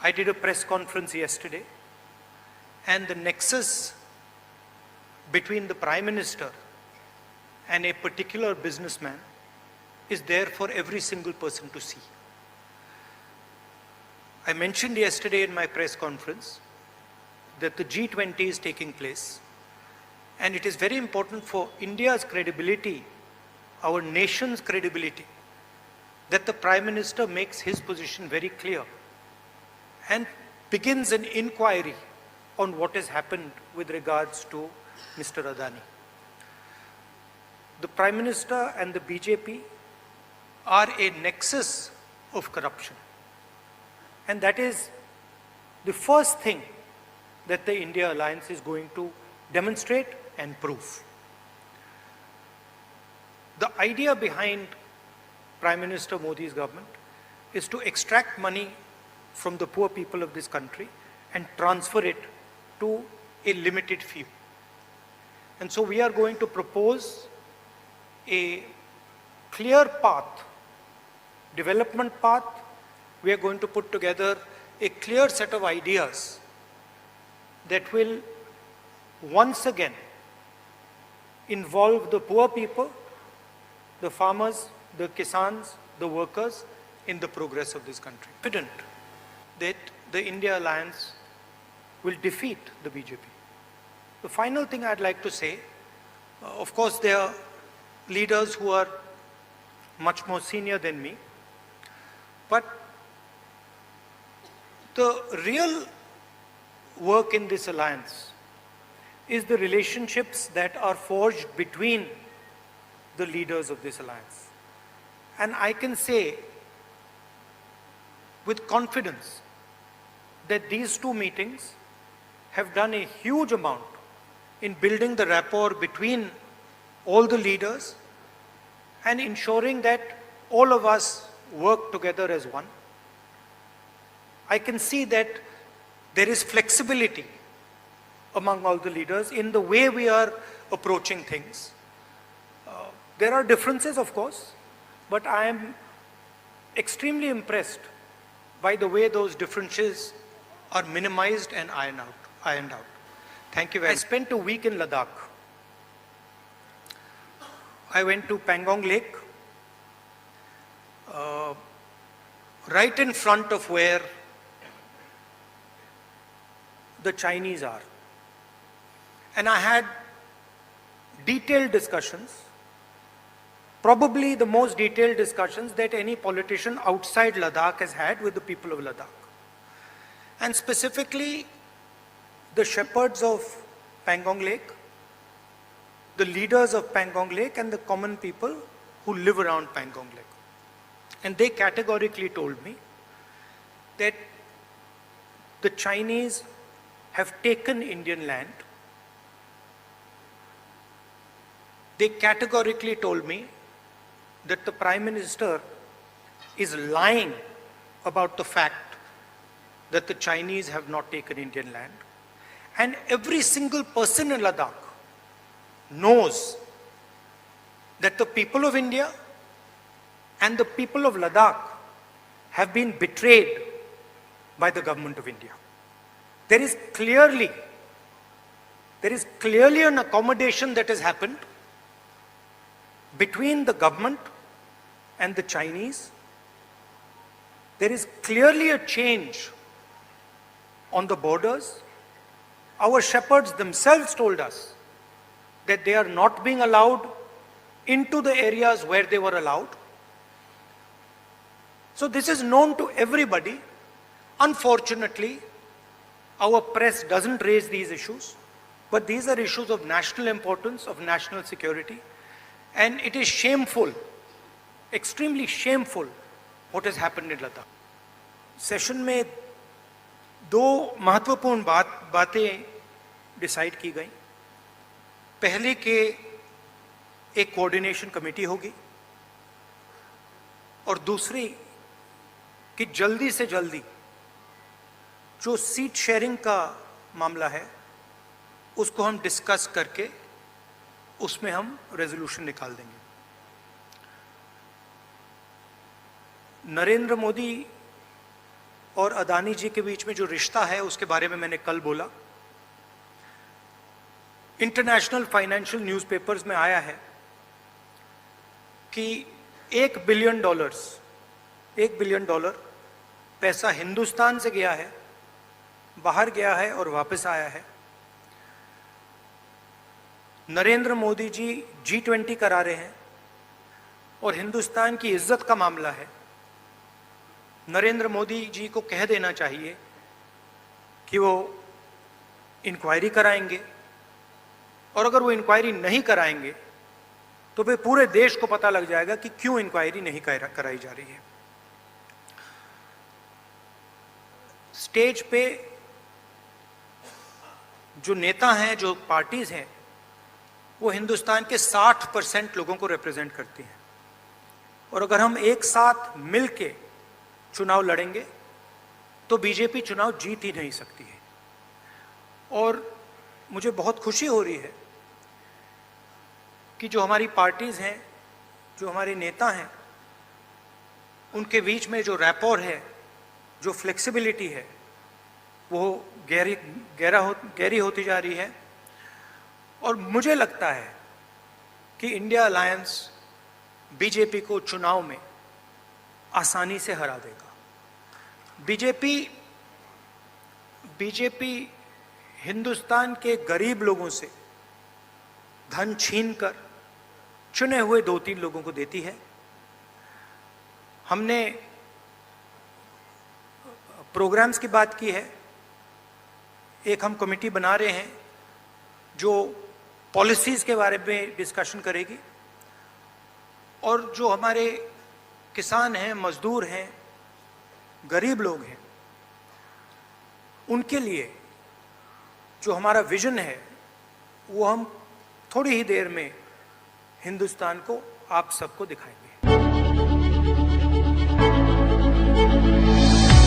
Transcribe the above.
I did a press conference yesterday, and the nexus between the Prime Minister and a particular businessman is there for every single person to see. I mentioned yesterday in my press conference that the G20 is taking place, and it is very important for India's credibility, our nation's credibility, that the Prime Minister makes his position very clear and begins an inquiry on what has happened with regards to Mr. Adani. The Prime Minister and the BJP are a nexus of corruption. And that is the first thing that the India Alliance is going to demonstrate and prove. The idea behind Prime Minister Modi's government is to extract money from the poor people of this country and transfer it to a limited few. And so we are going to propose a clear path, development path. We are going to put together a clear set of ideas that will once again involve the poor people, the farmers, the kisans, the workers in the progress of this country. Confident that the India Alliance will defeat the BJP. The final thing I'd like to say, of course there are leaders who are much more senior than me, but the real work in this alliance is the relationships that are forged between the leaders of this alliance. And I can say with confidence that these two meetings have done a huge amount in building the rapport between all the leaders and ensuring that all of us work together as one. I can see that there is flexibility among all the leaders in the way we are approaching things. There are differences, of course, but I am extremely impressed by the way those differences are minimized and ironed out. Thank you very much. I spent a week in Ladakh. I went to Pangong Lake, right in front of where the Chinese are. And I had detailed discussions, probably the most detailed discussions that any politician outside Ladakh has had with the people of Ladakh. And specifically, the shepherds of Pangong Lake, the leaders of Pangong Lake, and the common people who live around Pangong Lake. And they categorically told me that the Chinese have taken Indian land. They categorically told me that the Prime Minister is lying about the fact that the Chinese have not taken Indian land. And every single person in Ladakh knows that the people of India and the people of Ladakh have been betrayed by the government of India. There is clearly an accommodation that has happened between the government and the Chinese. There is clearly a change on the borders. Our shepherds themselves told us that they are not being allowed into the areas where they were allowed. So this is known to everybody. Unfortunately, our press doesn't raise these issues, but these are issues of national importance, of national security. And it is shameful, extremely shameful, what has happened in Ladakh. Session में दो महत्वपूर्ण बातें decide की गई. पहले के एक coordination committee होगी और दूसरी कि जल्दी से जल्दी जो सीट शेयरिंग का मामला है उसको हम डिस्कस करके उसमें हम रेजोल्यूशन निकाल देंगे. नरेंद्र मोदी और अदानी जी के बीच में जो रिश्ता है उसके बारे में मैंने कल बोला। इंटरनेशनल फाइनेंशियल न्यूज़पेपर्स में आया है कि $1 बिलियन पैसा हिंदुस्तान से गया है, बाहर गया है और वापस आया है। नरेंद्र मोदी जी G20 करा रहे हैं और हिंदुस्तान की इज्जत का मामला है। नरेंद्र मोदी जी को कह देना चाहिए कि वो इंक्वायरी कराएंगे, और अगर वो इंक्वायरी नहीं कराएंगे तो फिर पूरे देश को पता लग जाएगा कि क्यों इंक्वायरी नहीं कराई जा रही है। स्टेज पे जो नेता हैं, जो पार्टीज हैं, वो हिंदुस्तान के 60% लोगों को रिप्रेजेंट करती हैं, और अगर हम एक साथ मिलके चुनाव लड़ेंगे तो बीजेपी चुनाव जीत ही नहीं सकती है। और मुझे बहुत खुशी हो रही है कि जो हमारी पार्टीज हैं, जो हमारे नेता हैं, उनके बीच में जो रैपोर है, जो फ्लेक्सिबिलिटी है, वो गहरी होती जा रही है। और मुझे लगता है कि इंडिया अलायंस बीजेपी को चुनाव में आसानी से हरा देगा। बीजेपी हिंदुस्तान के गरीब लोगों से धन छीनकर चुने हुए 2-3 लोगों को देती है। हमने प्रोग्राम्स की बात की है। एक हम कमेटी बना रहे हैं जो पॉलिसीज के बारे में डिस्कशन करेगी, और जो हमारे किसान हैं, मजदूर हैं, गरीब लोग हैं, उनके लिए जो हमारा विजन है वो हम थोड़ी ही देर में हिंदुस्तान को, आप सबको दिखाएंगे।